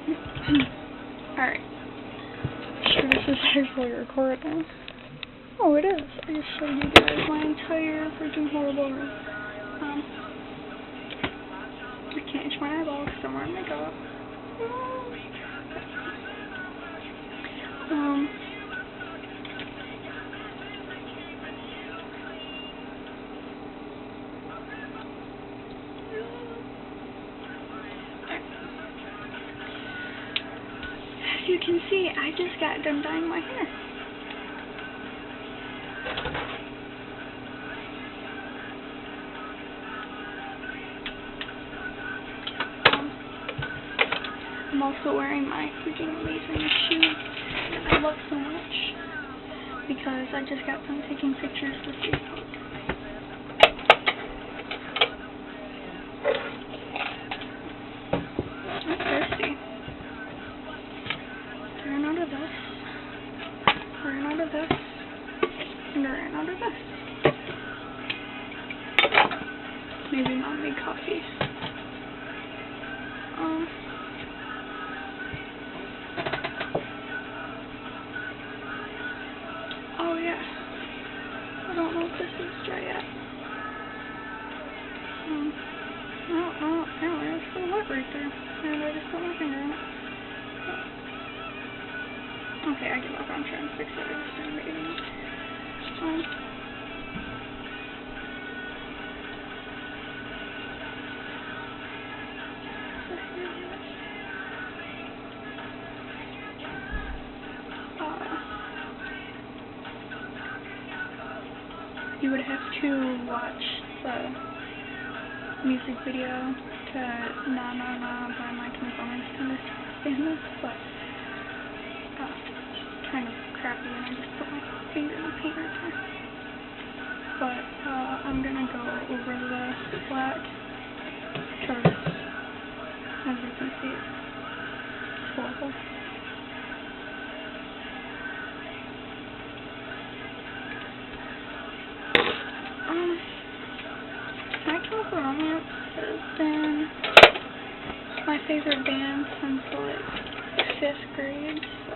Alright. Sure, this is actually recording. Oh, it is. I just showed you guys my entire freaking horrible room. I can't itch my eyeball because I'm wearing makeup. As you can see, I just got done dyeing my hair. I'm also wearing my freaking amazing shoes that I love so much because I just got done taking pictures for Facebook. I'm thirsty. I ran out of this. I ran out of this. And I ran out of this. Maybe Mom made coffee. Oh yeah. I don't know if this is dry yet. Oh, apparently it's still wet right there. And I just put my finger in it. Okay, I give up. I'm trying to fix it. I just didn't make it. You would have to watch the music video to Na Na Na by My Chemical Romance to understand this, but it's kind of crappy and I just put my finger in the paint right there. But I'm gonna go over the black because as you can see it's horrible. My Chemical Romance has been my favorite band since like 5th grade, so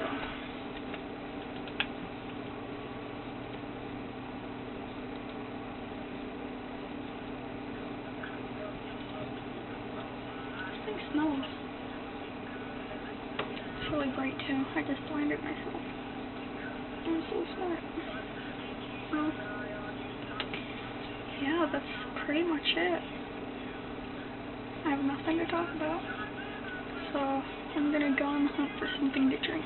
this thing smells. It's really bright too. I just blinded myself. I'm so smart. Well, yeah, that's pretty much it. I have nothing to talk about, so I'm gonna go and hunt for something to drink.